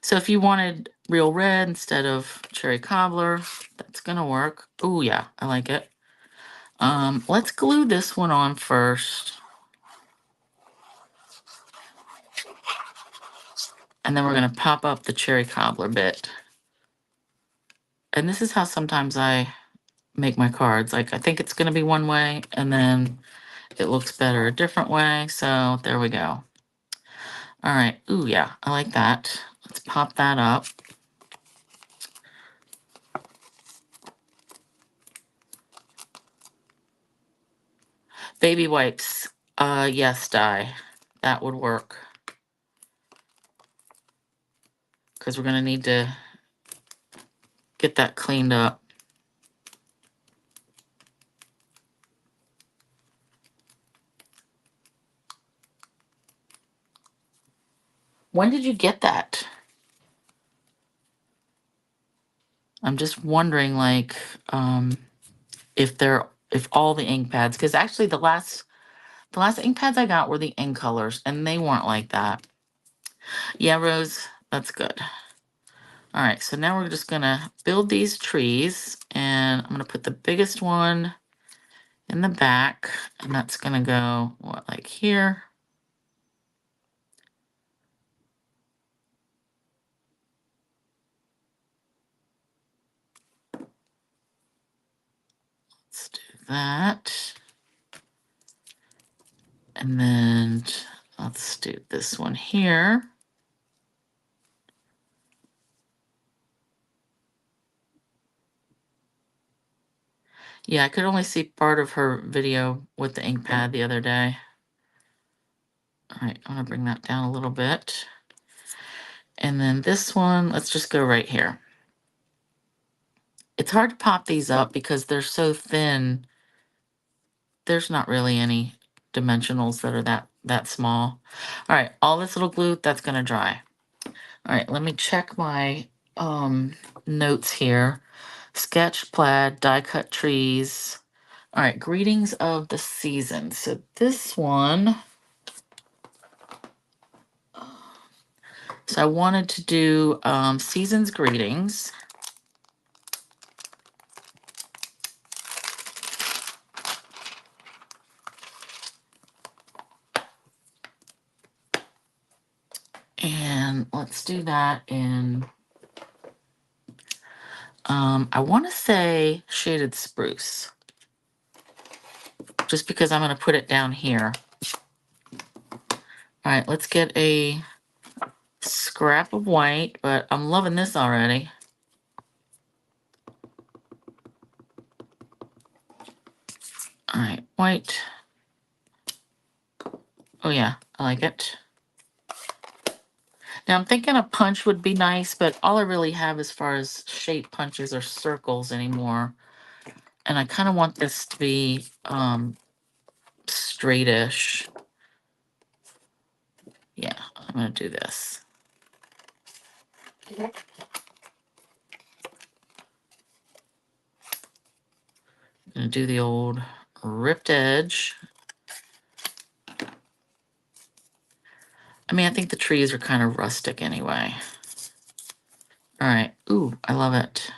So if you wanted real red instead of cherry cobbler, that's gonna work. Oh yeah, I like it. Let's glue this one on first. And then we're gonna pop up the cherry cobbler bit. And this is how sometimes I make my cards. Like I think it's gonna be one way and then it looks better a different way. So there we go. All right, ooh yeah, I like that. Let's pop that up. Baby wipes, yes, dye. That would work. Because we're gonna need to get that cleaned up. When did you get that? I'm just wondering, like, if all the ink pads, because actually the last ink pads I got were the ink colors, and they weren't like that. Yeah, Rose, that's good. All right, so now we're just gonna build these trees, and I'm gonna put the biggest one in the back, and that's gonna go, what, like here? Let's do that. And then let's do this one here. Yeah, I could only see part of her video with the ink pad the other day. All right, I'm gonna bring that down a little bit. And then this one, let's just go right here. It's hard to pop these up because they're so thin. There's not really any dimensionals that are that small. All right, all this little glue, that's gonna dry. All right, let me check my notes here. Sketch, plaid, die cut trees. All right, greetings of the season. So this one, so I wanted to do season's greetings. And let's do that in, I want to say shaded spruce, just because I'm going to put it down here. All right, let's get a scrap of white, but I'm loving this already. All right, white. Oh yeah, I like it. Now I'm thinking a punch would be nice, but all I really have as far as shape punches are circles anymore. And I kind of want this to be straightish. Yeah, I'm gonna do this. I'm gonna do the old ripped edge. I mean, I think the trees are kind of rustic anyway. All right, ooh, I love it.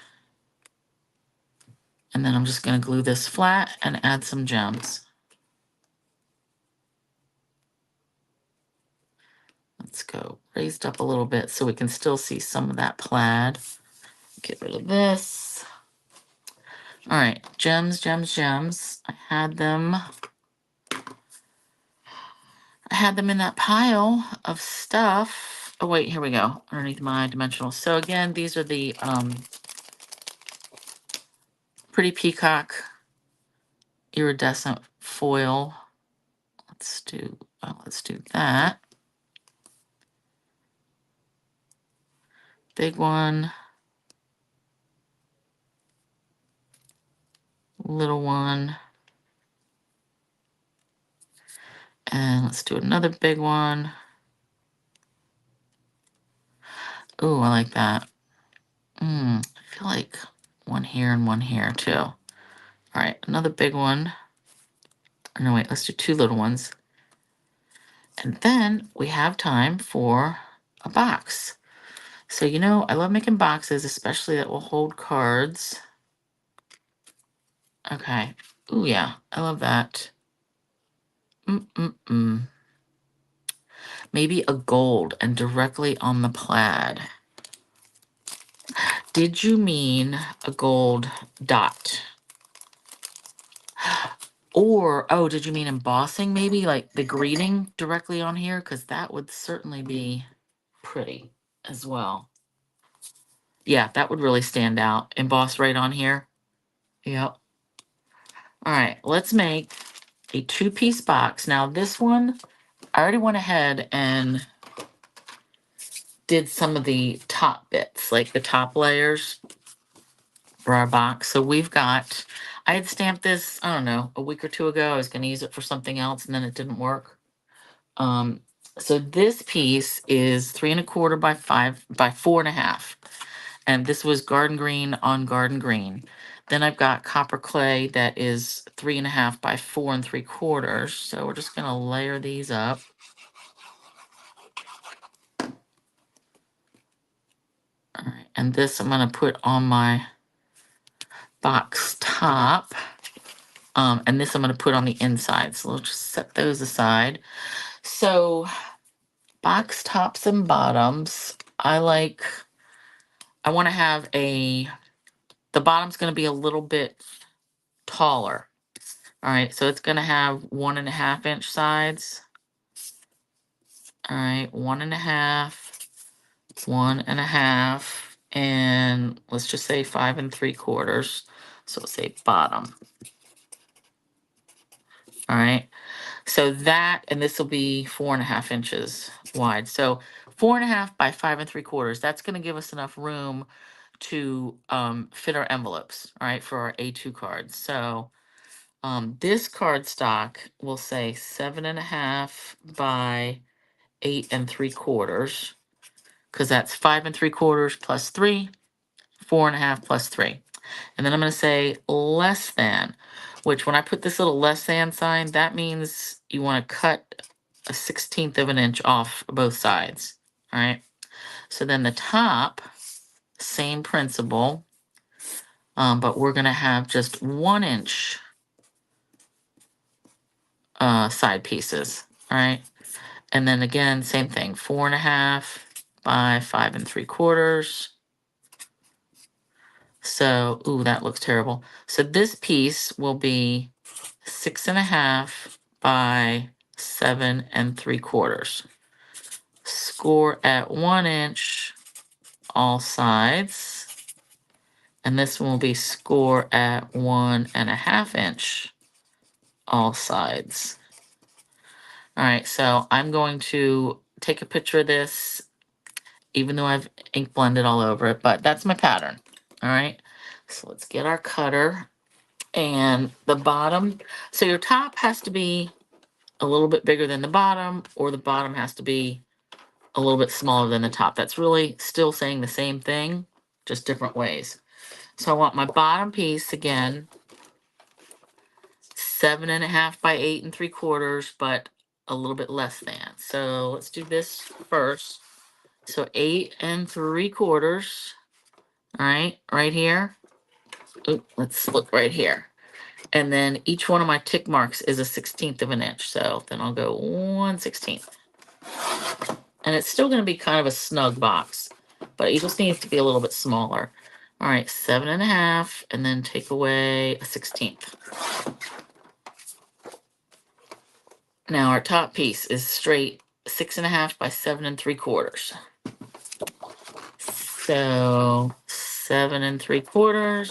And then I'm just gonna glue this flat and add some gems. Let's go raised up a little bit so we can still see some of that plaid. Get rid of this. All right, gems, gems, gems. I had them in that pile of stuff. Oh wait, here we go, underneath my dimensional. So again, these are the Pretty Peacock iridescent foil. Let's do that. Big one, little one, and let's do another big one. Ooh, I like that. I feel like one here and one here too. All right, another big one. Or no, wait, let's do two little ones. And then we have time for a box. So, you know, I love making boxes, especially that will hold cards. Okay. Ooh, yeah, I love that. Maybe a gold and directly on the plaid. Did you mean a gold dot? Or, oh, did you mean embossing maybe? Like the greeting directly on here? Because that would certainly be pretty as well. Yeah, that would really stand out. Embossed right on here. Yep. All right, let's make a 2-piece box. Now this one, I already went ahead and did some of the top bits, like the top layers for our box. So we've got, I had stamped this, I don't know, a week or two ago. I was going to use it for something else and then it didn't work. So this piece is 3¼ by 4½. And this was garden green on garden green. Then I've got copper clay that is 3½ by 4¾ So we're just gonna layer these up. All right, and this I'm gonna put on my box top. And this I'm gonna put on the inside. So we'll just set those aside. So box tops and bottoms, I wanna have the bottom's gonna be a little bit taller. All right, so it's gonna have 1½ inch sides. All right, 1½, 1½, and let's just say 5¾ So let's say bottom. All right, so that, and this will be 4½ inches wide. So 4½ by 5¾ That's going to give us enough room to fit our envelopes. All right, for our A2 cards. So this cardstock will say 7½ by 8¾ because that's 5¾ plus 3, 4½ plus 3. And then I'm going to say less than, which when I put this little less than sign, that means you want to cut a 1/16 of an inch off both sides. All right. So then the top, same principle, but we're going to have just 1-inch side pieces. All right. And then again, same thing, 4½ by 5¾ So, ooh, that looks terrible. So this piece will be 6½ by 7¾ Score at 1 inch, all sides. And this one will be score at 1½ inch, all sides. All right, so I'm going to take a picture of this, even though I've ink blended all over it, but that's my pattern. All right, so let's get our cutter and the bottom. So your top has to be a little bit bigger than the bottom, or the bottom has to be a little bit smaller than the top. That's really still saying the same thing, just different ways. So I want my bottom piece again, 7½ by 8¾ but a little bit less than. So let's do this first. So 8¾ all right, right here. Ooh, let's look right here. And then each one of my tick marks is a 1/16 of an inch. So then I'll go 1/16. And it's still going to be kind of a snug box, but it just needs to be a little bit smaller. All right, 7½, and then take away a 1/16. Now our top piece is straight 6½ by 7¾ So 7¾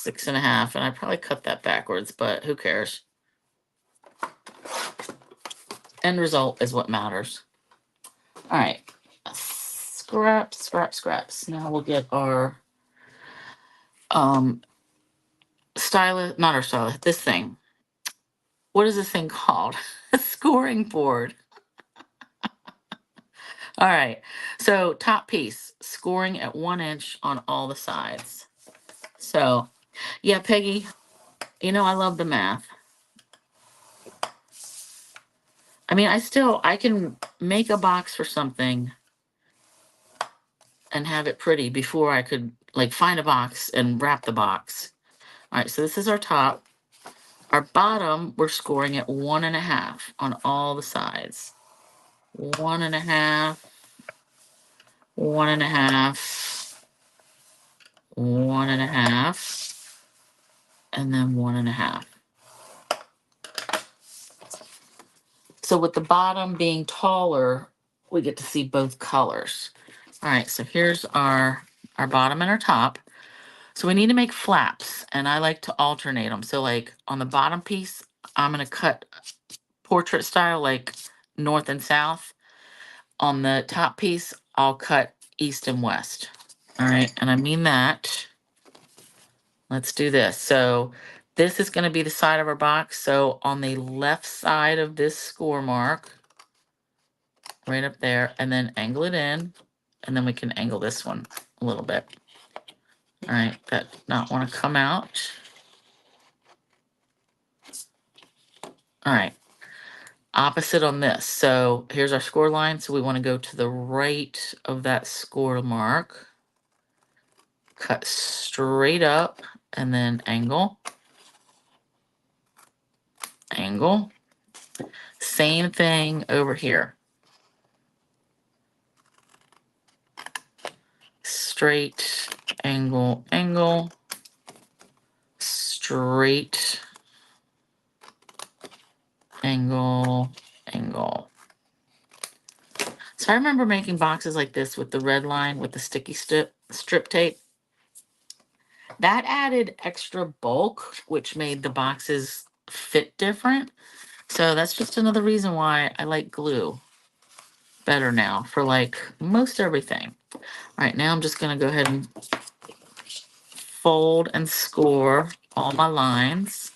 6.5, and I probably cut that backwards, but who cares? End result is what matters. All right, scraps, scraps, scraps. Now we'll get our stylus, not our stylus, this thing. What is this thing called? A scoring board. All right, so top piece, scoring at 1 inch on all the sides. So, yeah, Peggy, you know, I love the math. I mean, I can make a box for something and have it pretty before I could like find a box and wrap the box. All right, so this is our top. Our bottom, we're scoring at 1.5 on all the sides. 1.5, 1.5, 1.5, and then 1.5. So with the bottom being taller, we get to see both colors. All right, so here's our bottom and our top. So we need to make flaps, and I like to alternate them. So like on the bottom piece, I'm gonna cut portrait style, like north and south. On the top piece, I'll cut east and west. All right, and I mean that. Let's do this. So this is gonna be the side of our box. So on the left side of this score mark, right up there, and then angle it in, and then we can angle this one a little bit. All right, that did not want to come out. All right, opposite on this. So here's our score line. So we want to go to the right of that score mark, cut straight up, and then angle, angle. Same thing over here. Straight, angle, angle, straight, angle, angle. So I remember making boxes like this with the red line with the sticky strip tape. That added extra bulk, which made the boxes fit different. So that's just another reason why I like glue better now for like most everything. All right, now I'm just gonna go ahead and fold and score all my lines.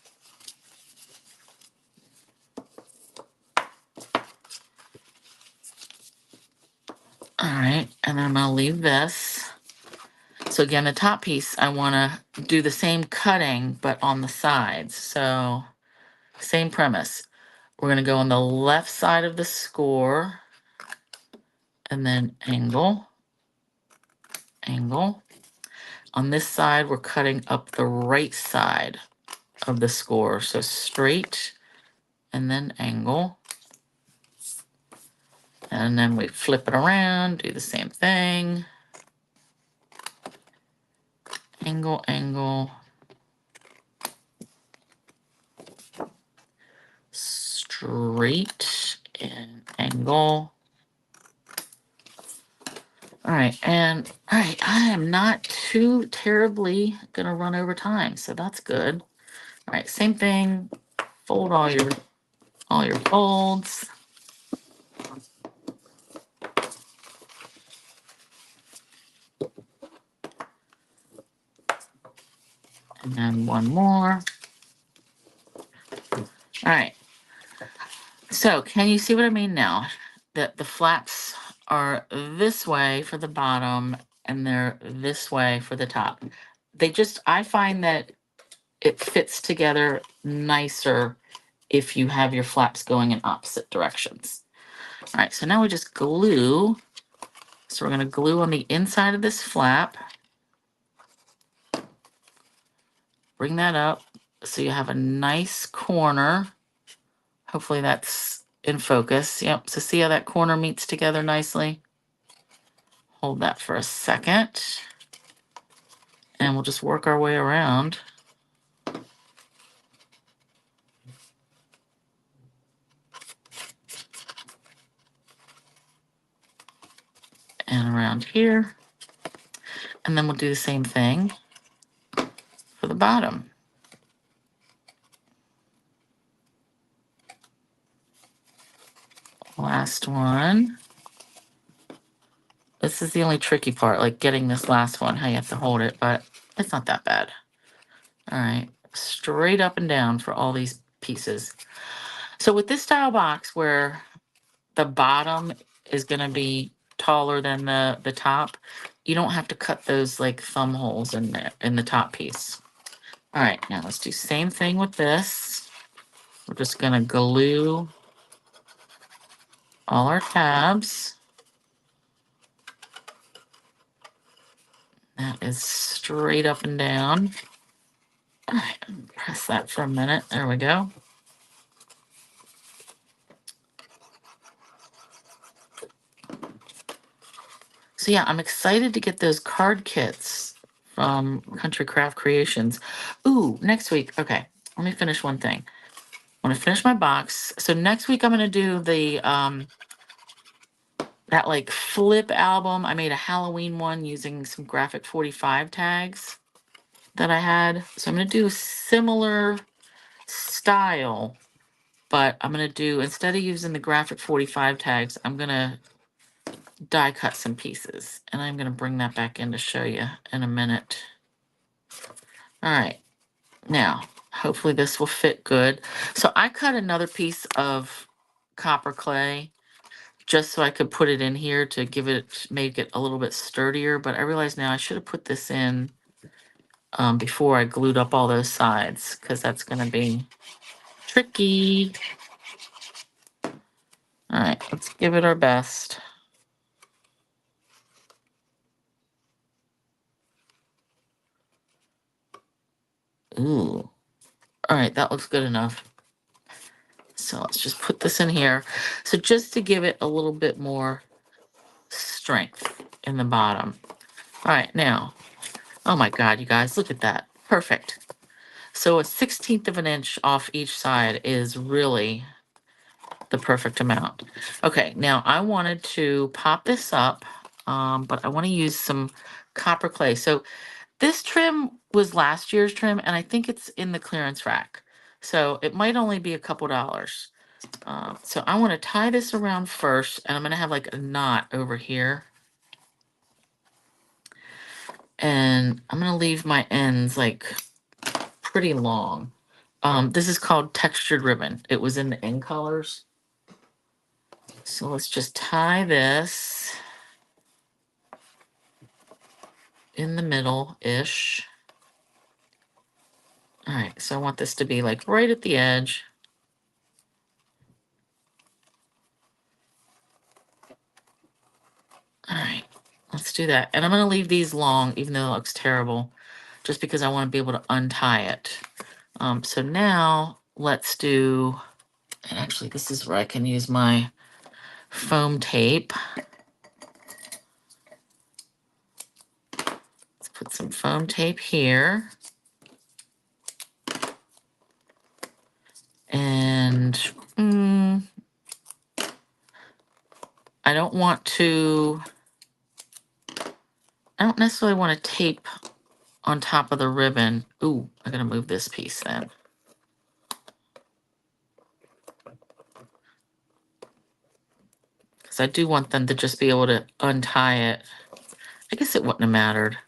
All right, and then I'm gonna leave this. So again, the top piece, I wanna do the same cutting, but on the sides. So same premise. We're gonna go on the left side of the score and then angle, angle. On this side, we're cutting up the right side of the score. So straight and then angle. And then we flip it around, do the same thing. Angle, angle. Straight and angle. All right, and all right, I am not too terribly gonna run over time, so that's good. All right, same thing. Fold all your folds. And then one more. All right. So can you see what I mean now? That the flaps are this way for the bottom and they're this way for the top. I find that it fits together nicer if you have your flaps going in opposite directions. All right, so now we just glue. So we're gonna glue on the inside of this flap. Bring that up so you have a nice corner. Hopefully that's in focus. Yep, so see how that corner meets together nicely? Hold that for a second. And we'll just work our way around. And around here. And then we'll do the same thing for the bottom. Last one. This is the only tricky part, like getting this last one, how you have to hold it, but it's not that bad. All right, straight up and down for all these pieces. So with this style box where the bottom is gonna be taller than the top, you don't have to cut those like thumb holes in there in the top piece. All right, now let's do same thing with this. We're just gonna glue all our tabs. That is straight up and down. All right, press that for a minute. There we go. So yeah, I'm excited to get those card kits from Country Craft Creations. Ooh, next week. Okay, let me finish one thing. I want to finish my box. So next week I'm going to do the that like flip album. I made a Halloween one using some graphic 45 tags that I had. So I'm going to do a similar style, but I'm going to do, instead of using the graphic 45 tags, I'm going to die cut some pieces, and I'm going to bring that back in to show you in a minute. All right, now hopefully this will fit good. So I cut another piece of copper clay just so I could put it in here to give it, make it a little bit sturdier, but I realize now I should have put this in before I glued up all those sides, because that's going to be tricky. All right, let's give it our best. Ooh. All right, that looks good enough. So let's just put this in here. So just to give it a little bit more strength in the bottom. All right, now, oh my God, you guys, look at that. Perfect. So a 1/16 of an inch off each side is really the perfect amount. Okay, now I wanted to pop this up, but I want to use some copper clay. So this trim was last year's trim, and I think it's in the clearance rack. So it might only be a couple dollars. So I want to tie this around first, and I'm going to have like a knot over here. And I'm going to leave my ends like pretty long. This is called textured ribbon. It was in the end colors. So let's just tie this in the middle-ish. All right, so I want this to be like right at the edge. All right, let's do that. And I'm going to leave these long, even though it looks terrible, just because I want to be able to untie it. So now let's do, and actually this is where I can use my foam tape. Let's put some foam tape here. And I don't necessarily want to tape on top of the ribbon. Ooh, I gotta move this piece then. Because I do want them to just be able to untie it. I guess it wouldn't have mattered.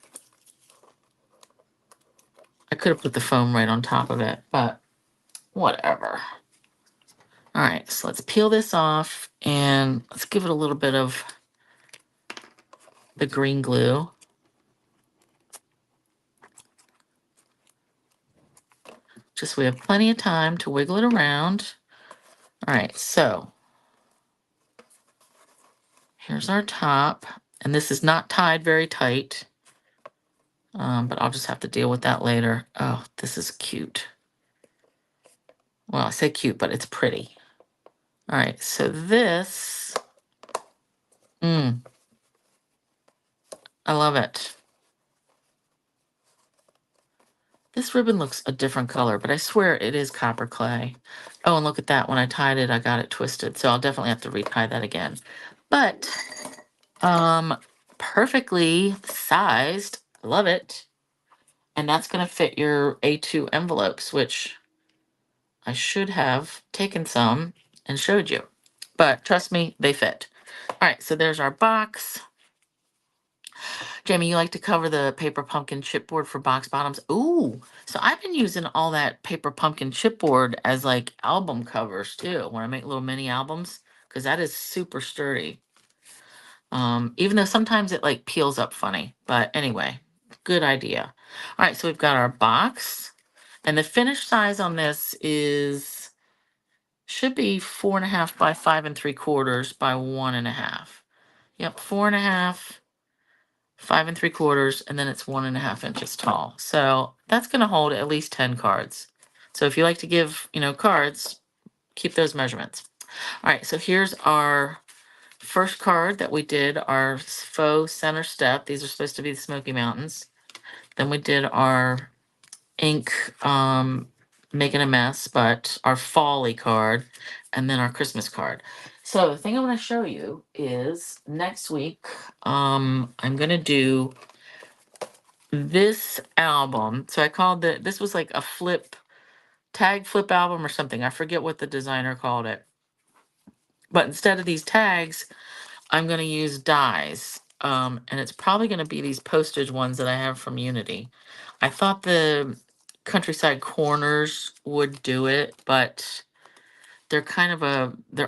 I could have put the foam right on top of it, but whatever. All right, so let's peel this off and let's give it a little bit of the green glue. Just so we have plenty of time to wiggle it around. All right, so here's our top. And this is not tied very tight, but I'll just have to deal with that later. Oh, this is cute. Well, I say cute, but it's pretty. All right, so this, I love it. This ribbon looks a different color, but I swear it is copper clay. Oh, and look at that. When I tied it, I got it twisted. So I'll definitely have to retie that again. But perfectly sized. I love it. And that's going to fit your A2 envelopes, which I should have taken some and showed you. But trust me, they fit. All right, so there's our box. Jamie, you like to cover the paper pumpkin chipboard for box bottoms? Ooh, so I've been using all that paper pumpkin chipboard as like album covers too, when I make little mini albums, because that is super sturdy. Even though sometimes it like peels up funny, but anyway, good idea. All right, so we've got our box, and the finished size on this is should be 4.5 by 5 3/4 by 1.5. Yep, 4.5, 5 3/4, and then it's 1.5 inches tall. So that's going to hold at least 10 cards. So if you like to give, cards, keep those measurements. All right, so here's our first card that we did, our faux center step. These are supposed to be the Smoky Mountains. Then we did our ink, making a mess, but our folly card, and then our Christmas card. So the thing I want to show you is next week, I'm going to do this album. So I called this was like a tag flip album or something. I forget what the designer called it. But instead of these tags, I'm going to use dies. And it's probably going to be these postage ones that I have from Unity. I thought the Countryside Corners would do it, but they're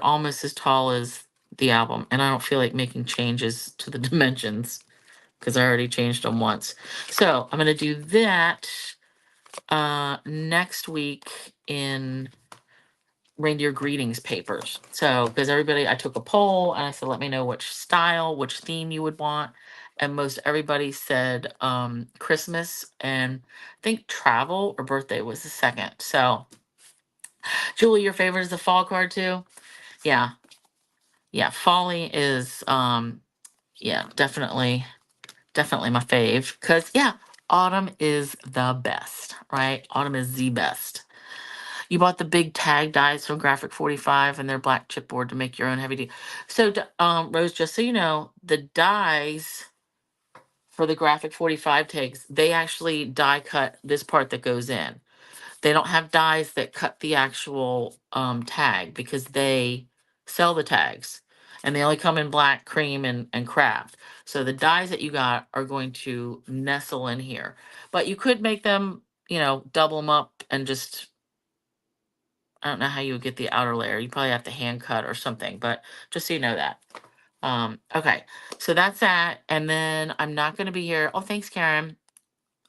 almost as tall as the album. And I don't feel like making changes to the dimensions because I already changed them once. So I'm going to do that next week in reindeer greetings papers. So, because I took a poll and I said, let me know which style, which theme you would want. And most everybody said Christmas, and I think travel or birthday was the second. So, Julie, your favorite is the fall card too? Yeah. Yeah. Folly is, yeah, definitely my fave. Because, yeah, autumn is the best, right? Autumn is the best. You bought the big tag dies from Graphic 45 and their black chipboard to make your own heavy duty. So, Rose, just so you know, the dies for the Graphic 45 tags, they actually die cut this part that goes in. They don't have dies that cut the actual tag because they sell the tags. And they only come in black, cream, and craft. So the dies that you got are going to nestle in here. But you could make them, double them up and just I don't know how you would get the outer layer. You probably have to hand cut or something, but just so you know that. Okay, so that's that. And then I'm not going to be here. Oh, thanks, Karen.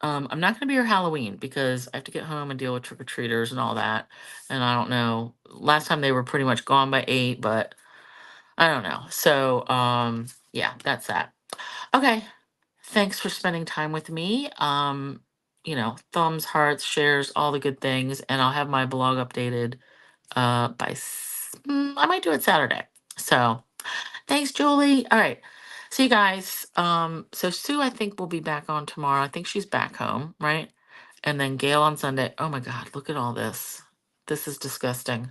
I'm not going to be here Halloween because I have to get home and deal with trick-or-treaters and all that. And I don't know. Last time they were pretty much gone by 8, but I don't know. So, yeah, that's that. Okay. Thanks for spending time with me. Thumbs, hearts, shares, all the good things. And I'll have my blog updated I might do it Saturday. So thanks, Julie. All right. See you guys. So Sue, I think will be back on tomorrow. I think she's back home, right? And then Gail on Sunday. Oh my God, look at all this. This is disgusting.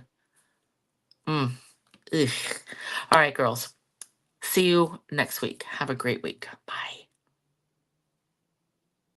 Mm. Ugh. All right, girls. See you next week. Have a great week. Bye.